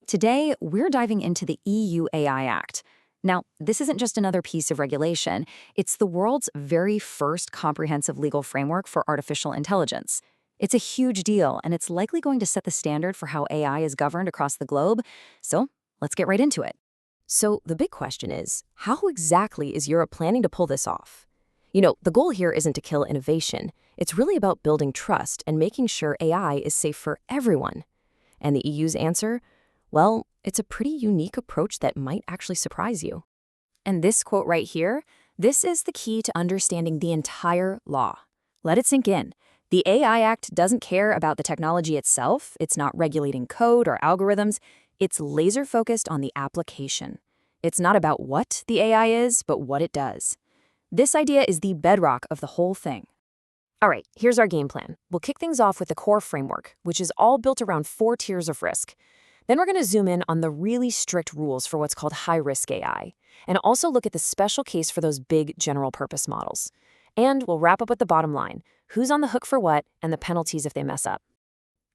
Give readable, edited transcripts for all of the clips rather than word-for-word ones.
Today, we're diving into the EU AI Act. Now, this isn't just another piece of regulation, it's the world's very first comprehensive legal framework for artificial intelligence. It's a huge deal, and it's likely going to set the standard for how AI is governed across the globe. So, let's get right into it. So the big question is, how exactly is Europe planning to pull this off? The goal here isn't to kill innovation. It's really about building trust and making sure AI is safe for everyone. And the EU's answer? Well, it's a pretty unique approach that might actually surprise you. And this quote right here, this is the key to understanding the entire law. Let it sink in. The AI Act doesn't care about the technology itself. It's not regulating code or algorithms. It's laser-focused on the application. It's not about what the AI is, but what it does. This idea is the bedrock of the whole thing. All right, here's our game plan. We'll kick things off with the core framework, which is all built around 4 tiers of risk. Then we're going to zoom in on the really strict rules for what's called high-risk AI, and also look at the special case for those big general-purpose models. And we'll wrap up with the bottom line, who's on the hook for what, and the penalties if they mess up.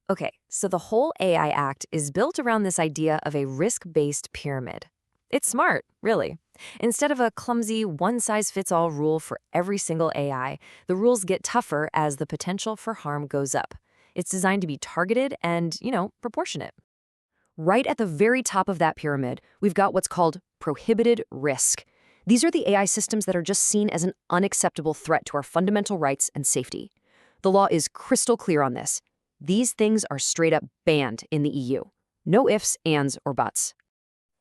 Okay, so the whole AI Act is built around this idea of a risk-based pyramid. It's smart, really. Instead of a clumsy one-size-fits-all rule for every single AI, the rules get tougher as the potential for harm goes up. It's designed to be targeted and, proportionate. Right at the very top of that pyramid, we've got what's called prohibited risk. These are the AI systems that are just seen as an unacceptable threat to our fundamental rights and safety. The law is crystal clear on this. These things are straight up banned in the EU. No ifs, ands, or buts.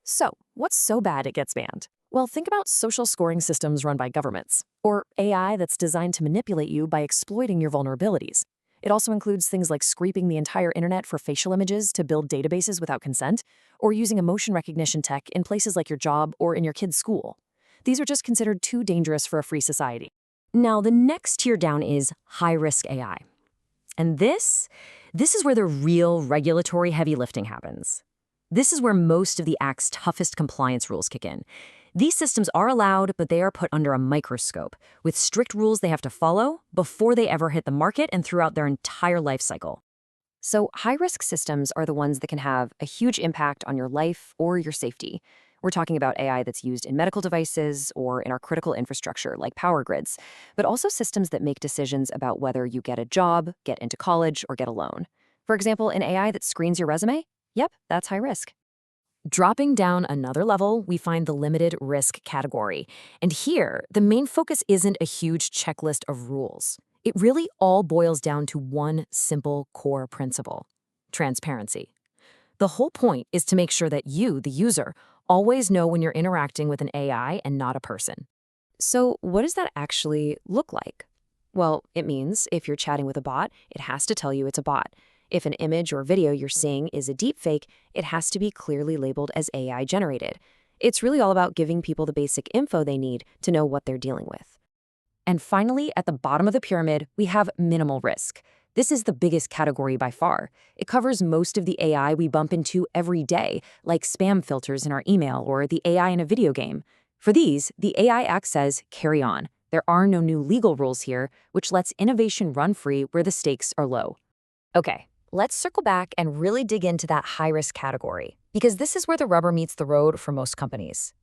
So, what's so bad it gets banned? Well, think about social scoring systems run by governments, or AI that's designed to manipulate you by exploiting your vulnerabilities. It also includes things like scraping the entire internet for facial images to build databases without consent, or using emotion recognition tech in places like your job or in your kid's school. These are just considered too dangerous for a free society. Now, the next tier down is high-risk AI. And this is where the real regulatory heavy lifting happens. This is where most of the Act's toughest compliance rules kick in. These systems are allowed, but they are put under a microscope, with strict rules they have to follow before they ever hit the market and throughout their entire life cycle. So high-risk systems are the ones that can have a huge impact on your life or your safety. We're talking about AI that's used in medical devices or in our critical infrastructure like power grids, but also systems that make decisions about whether you get a job, get into college, or get a loan. For example, an AI that screens your resume? Yep, that's high risk. Dropping down another level, we find the limited risk category. And here, the main focus isn't a huge checklist of rules. It really all boils down to one simple core principle: transparency. The whole point is to make sure that you, the user, always know when you're interacting with an AI and not a person. So what does that actually look like? Well, it means if you're chatting with a bot, it has to tell you it's a bot. If an image or video you're seeing is a deepfake, it has to be clearly labeled as AI generated. It's really all about giving people the basic info they need to know what they're dealing with. And finally, at the bottom of the pyramid, we have minimal risk. This is the biggest category by far. It covers most of the AI we bump into every day, like spam filters in our email or the AI in a video game. For these, the AI Act says, carry on. There are no new legal rules here, which lets innovation run free where the stakes are low. Okay, let's circle back and really dig into that high-risk category, because this is where the rubber meets the road for most companies.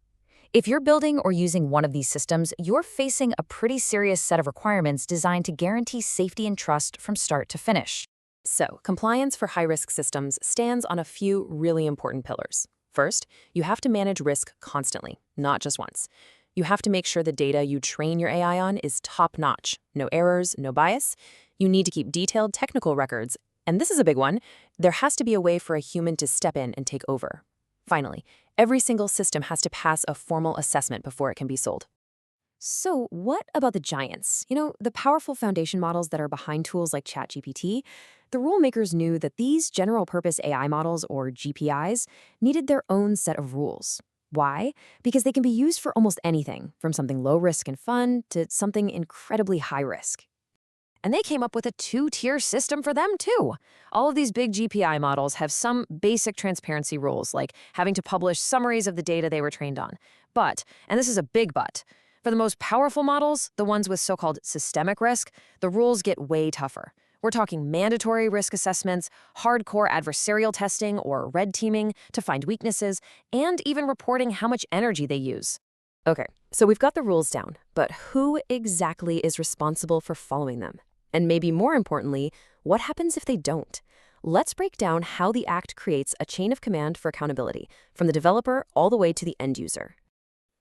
If you're building or using one of these systems, you're facing a pretty serious set of requirements designed to guarantee safety and trust from start to finish. So, compliance for high-risk systems stands on a few really important pillars. First, you have to manage risk constantly, not just once. You have to make sure the data you train your AI on is top-notch. No errors, no bias. You need to keep detailed technical records. And this is a big one. There has to be a way for a human to step in and take over. Finally, every single system has to pass a formal assessment before it can be sold. So what about the giants? The powerful foundation models that are behind tools like ChatGPT? The rulemakers knew that these general-purpose AI models, or GPAIs, needed their own set of rules. Why? Because they can be used for almost anything, from something low risk and fun to something incredibly high risk. And they came up with a 2-tier system for them, too. All of these big GPI models have some basic transparency rules, like having to publish summaries of the data they were trained on. But, and this is a big but, for the most powerful models, the ones with so-called systemic risk, the rules get way tougher. We're talking mandatory risk assessments, hardcore adversarial testing or red teaming to find weaknesses, and even reporting how much energy they use. Okay, so we've got the rules down, but who exactly is responsible for following them? And maybe more importantly, what happens if they don't? Let's break down how the Act creates a chain of command for accountability, from the developer all the way to the end user.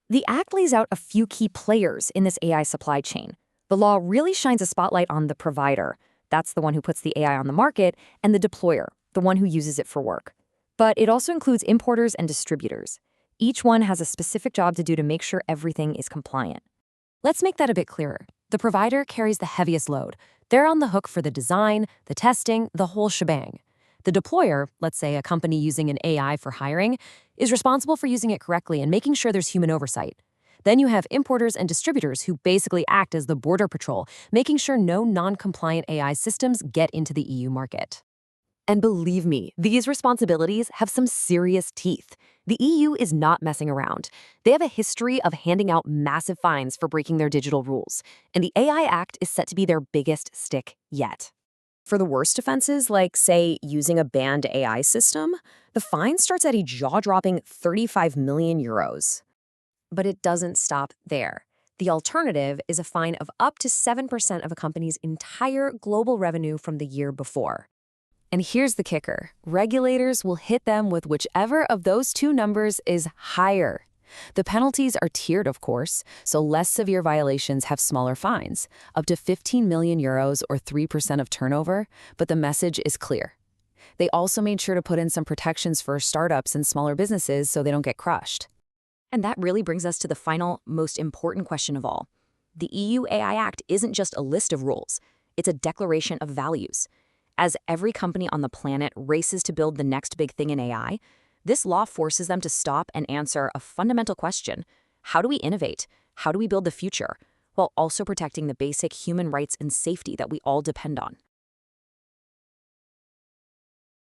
The Act lays out a few key players in this AI supply chain. The law really shines a spotlight on the provider. That's the one who puts the AI on the market, and the deployer, the one who uses it for work. But it also includes importers and distributors. Each one has a specific job to do to make sure everything is compliant. Let's make that a bit clearer. The provider carries the heaviest load. They're on the hook for the design, the testing, the whole shebang. The deployer, let's say a company using an AI for hiring, is responsible for using it correctly and making sure there's human oversight. Then you have importers and distributors who basically act as the border patrol, making sure no non-compliant AI systems get into the EU market. And believe me, these responsibilities have some serious teeth. The EU is not messing around. They have a history of handing out massive fines for breaking their digital rules, and the AI Act is set to be their biggest stick yet. For the worst offenses, like, say, using a banned AI system, the fine starts at a jaw-dropping 35 million euros. But it doesn't stop there. The alternative is a fine of up to 7% of a company's entire global revenue from the year before. And here's the kicker. Regulators will hit them with whichever of those two numbers is higher. The penalties are tiered, of course, so less severe violations have smaller fines, up to 15 million euros or 3% of turnover, but the message is clear. They also made sure to put in some protections for startups and smaller businesses so they don't get crushed. And that really brings us to the final, most important question of all. The EU AI Act isn't just a list of rules. It's a declaration of values. As every company on the planet races to build the next big thing in AI, this law forces them to stop and answer a fundamental question. How do we innovate? How do we build the future? While also protecting the basic human rights and safety that we all depend on?